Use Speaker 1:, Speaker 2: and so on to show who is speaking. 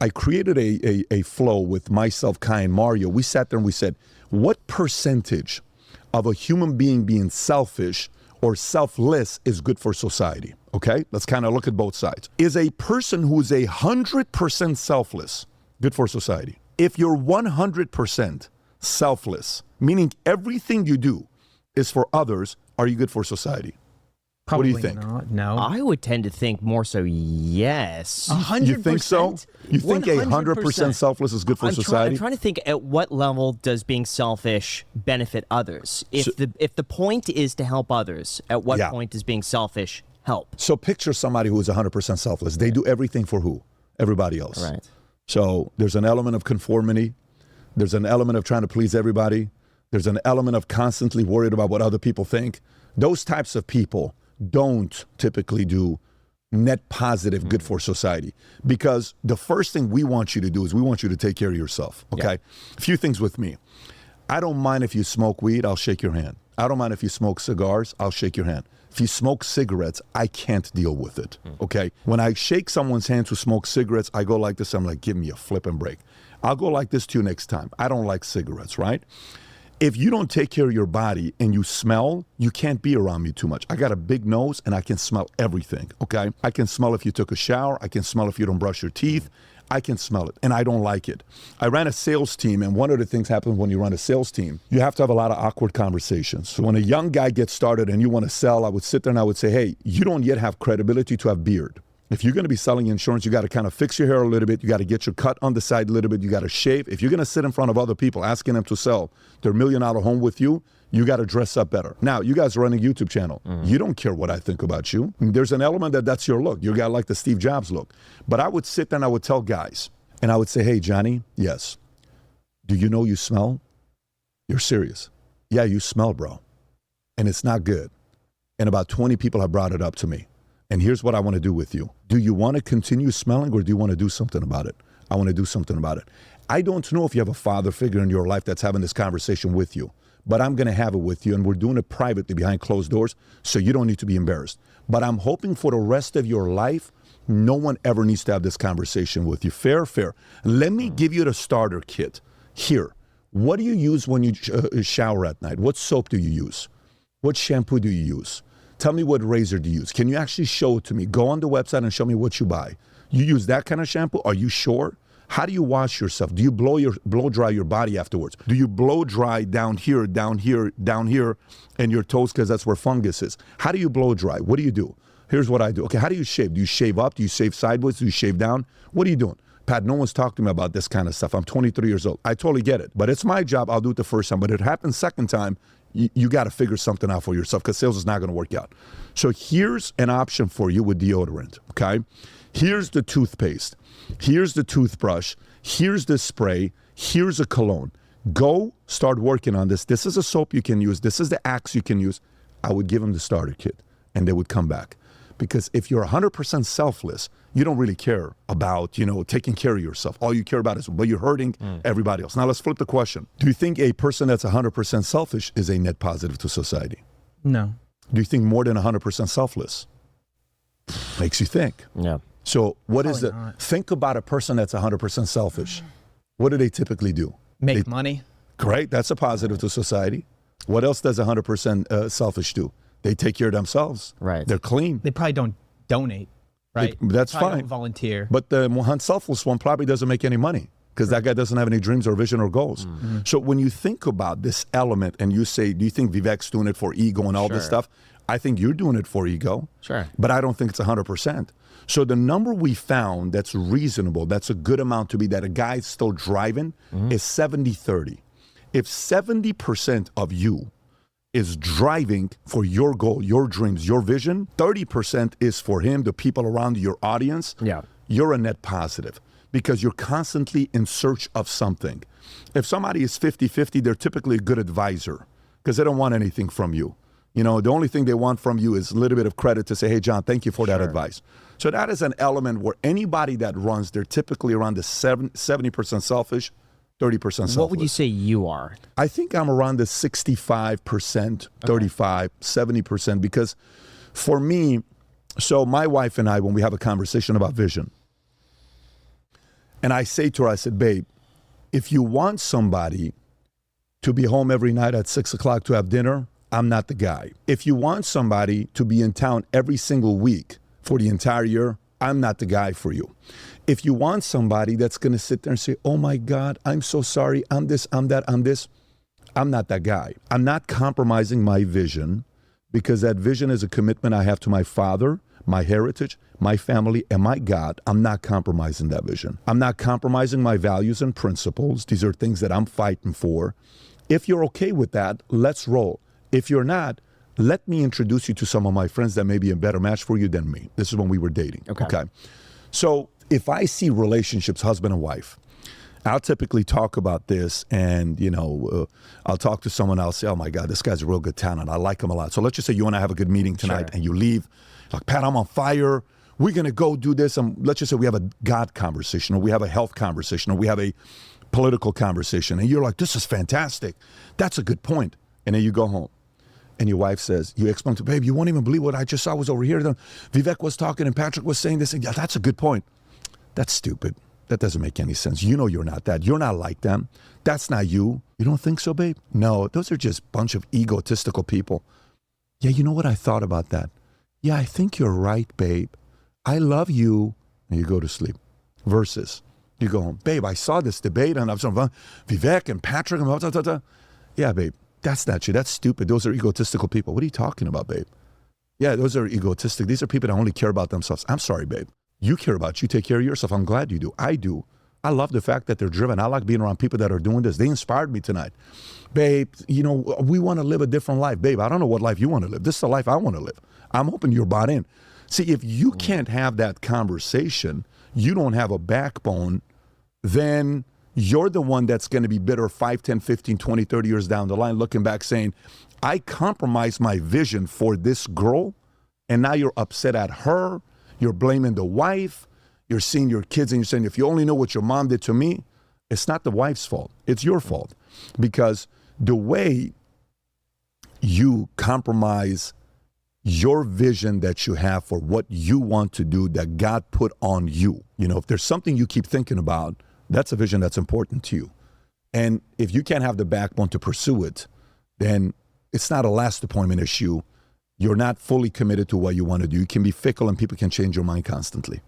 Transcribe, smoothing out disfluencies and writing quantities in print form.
Speaker 1: I created a flow with myself, Kai, and Mario. We sat there and we said, what percentage of a human being selfish or selfless is good for society? Okay, let's kind of look at both sides. Is a person who's 100% selfless good for society? If you're 100% selfless, meaning everything you do is for others, are you good for society?
Speaker 2: Probably
Speaker 1: what do you think?
Speaker 2: Not, no.
Speaker 3: I would tend to think more so yes.
Speaker 2: 100%?
Speaker 1: You think so? You think 100% selfless is good for society?
Speaker 3: I'm trying to think at what level does being selfish benefit others? If the point is to help others, at what point does being selfish help?
Speaker 1: So picture somebody who is 100% selfless. They do everything for who? Everybody else.
Speaker 3: Right.
Speaker 1: So there's an element of conformity. There's an element of trying to please everybody. There's an element of constantly worried about what other people think. Those types of people don't typically do net positive good for society, because the first thing we want you to do is we want you to take care of yourself. Okay. A few things with me. I don't mind if you smoke weed, I'll shake your hand. I don't mind if you smoke cigars, I'll shake your hand. If you smoke cigarettes, I can't deal with it. Okay. When I shake someone's hand who smokes cigarettes, I go like this. I'm like, give me a flipping break. I'll go like this to you next time. I don't like cigarettes, right? If you don't take care of your body and you smell, you can't be around me too much. I got a big nose and I can smell everything, okay? I can smell if you took a shower. I can smell if you don't brush your teeth. I can smell it, and I don't like it. I ran a sales team, and one of the things happens when you run a sales team, you have to have a lot of awkward conversations. So when a young guy gets started and you want to sell, I would sit there and I would say, hey, you don't yet have credibility to have beard. If you're going to be selling insurance, you got to kind of fix your hair a little bit. You got to get your cut on the side a little bit. You got to shave. If you're going to sit in front of other people asking them to sell their $1 million home with you, you got to dress up better. Now, you guys are running a YouTube channel. You don't care what I think about you. There's an element that's your look. You got like the Steve Jobs look. But I would sit there and I would tell guys, and I would say, hey, Johnny, yes. Do you know you smell? You're serious. Yeah, you smell, bro. And it's not good. And about 20 people have brought it up to me. And here's what I want to do with you. Do you want to continue smelling, or do you want to do something about it? I want to do something about it. I don't know if you have a father figure in your life that's having this conversation with you, but I'm going to have it with you, and we're doing it privately behind closed doors, so you don't need to be embarrassed. But I'm hoping for the rest of your life, no one ever needs to have this conversation with you. Fair, fair. Let me give you the starter kit. Here, what do you use when you shower at night? What soap do you use? What shampoo do you use? Tell me what razor do you use. Can you actually show it to me? Go on the website and show me what you buy. You use that kind of shampoo? Are you sure? How do you wash yourself? Do you blow dry your body afterwards? Do you blow dry down here, down here, down here, and your toes, because that's where fungus is? How do you blow dry? What do you do? Here's what I do. Okay, how do you shave? Do you shave up? Do you shave sideways? Do you shave down? What are you doing? Pat, no one's talked to me about this kind of stuff. I'm 23 years old. I totally get it. But it's my job. I'll do it the first time. But it happens second time, you got to figure something out for yourself, because sales is not going to work out. So here's an option for you with deodorant, okay? Here's the toothpaste. Here's the toothbrush. Here's the spray. Here's a cologne. Go start working on this. This is a soap you can use. This is the Axe you can use. I would give them the starter kit, and they would come back. Because if you're 100% selfless, you don't really care about, taking care of yourself. All you care about is, but you're hurting everybody else. Now let's flip the question. Do you think a person that's 100% selfish is a net positive to society?
Speaker 2: No.
Speaker 1: Do you think more than 100% selfless? Makes you think.
Speaker 3: Yeah.
Speaker 1: So what
Speaker 2: Probably
Speaker 1: is it?
Speaker 2: not.
Speaker 1: Think about a person that's 100% selfish. What do they typically do?
Speaker 2: Make money.
Speaker 1: Great. That's a positive to society. What else does 100% selfish do? They take care of themselves.
Speaker 3: Right.
Speaker 1: They're clean.
Speaker 2: They probably don't donate, right?
Speaker 1: That's
Speaker 2: Probably
Speaker 1: fine.
Speaker 2: don't volunteer.
Speaker 1: But the selfless one probably doesn't make any money, because that guy doesn't have any dreams or vision or goals. So when you think about this element and you say, do you think Vivek's doing it for ego and all this stuff? I think you're doing it for ego.
Speaker 3: Sure.
Speaker 1: But I don't think it's 100%. So the number we found that's reasonable, that's a good amount to be that a guy's still driving is 70-30. If 70% of you is driving for your goal, your dreams, your vision, 30% is for him, the people around you, your audience, you're a net positive, because you're constantly in search of something. If somebody is 50-50, they're typically a good advisor, because they don't want anything from you. The only thing they want from you is a little bit of credit to say, hey, John, thank you for that advice. So that is an element where anybody that runs, they're typically around the 70% selfish, 30% selfless.
Speaker 3: What would you say you are?
Speaker 1: I think I'm around the 65%, 35, 70%, because for me, so my wife and I, when we have a conversation about vision, And I say to her, I said, babe, if you want somebody to be home every night at 6 o'clock to have dinner, I'm not the guy. If you want somebody to be in town every single week for the entire year, I'm not the guy for you. If you want somebody that's going to sit there and say, oh my God, I'm so sorry, I'm this, I'm that, I'm this, I'm not that guy. I'm not compromising my vision, because that vision is a commitment I have to my father, my heritage, my family, and my God. I'm not compromising that vision. I'm not compromising my values and principles. These are things that I'm fighting for. If you're okay with that, let's roll. If you're not, let me introduce you to some of my friends that may be a better match for you than me. This is when we were dating. Okay. So if I see relationships, husband and wife, I'll typically talk about this, and, I'll talk to someone else, say, oh my God, this guy's a real good talent. I like him a lot. So let's just say you and I have a good meeting tonight, and you leave, like, Pat, I'm on fire. We're going to go do this. Let's just say we have a God conversation, or we have a health conversation, or we have a political conversation. And you're like, this is fantastic. That's a good point. And then you go home. And your wife says, you explain to, babe, you won't even believe what I just saw was over here. Vivek was talking and Patrick was saying this. And yeah, that's a good point. That's stupid. That doesn't make any sense. You know you're not that. You're not like them. That's not you. You don't think so, babe? No, those are just a bunch of egotistical people. Yeah, you know what? I thought about that. Yeah, I think you're right, babe. I love you. And you go to sleep. Versus, you go home. Babe, I saw this debate on Vivek and Patrick. And blah, blah, blah, blah. Yeah, babe, that's not you. That's stupid. Those are egotistical people. What are you talking about, babe? Yeah, those are egotistic. These are people that only care about themselves. I'm sorry, babe. You care about you. Take care of yourself. I'm glad you do. I do. I love the fact that they're driven. I like being around people that are doing this. They inspired me tonight. Babe, we want to live a different life. Babe, I don't know what life you want to live. This is the life I want to live. I'm hoping you're bought in. See, if you can't have that conversation, you don't have a backbone, then you're the one that's going to be bitter 5, 10, 15, 20, 30 years down the line, looking back saying, I compromised my vision for this girl, and now you're upset at her. You're blaming the wife. You're seeing your kids and you're saying, if you only know what your mom did to me, it's not the wife's fault. It's your fault. Because the way you compromise your vision that you have for what you want to do, that God put on you, if there's something you keep thinking about, that's a vision that's important to you. And if you can't have the backbone to pursue it, then it's not a last appointment issue. You're not fully committed to what you want to do. You can be fickle and people can change your mind constantly.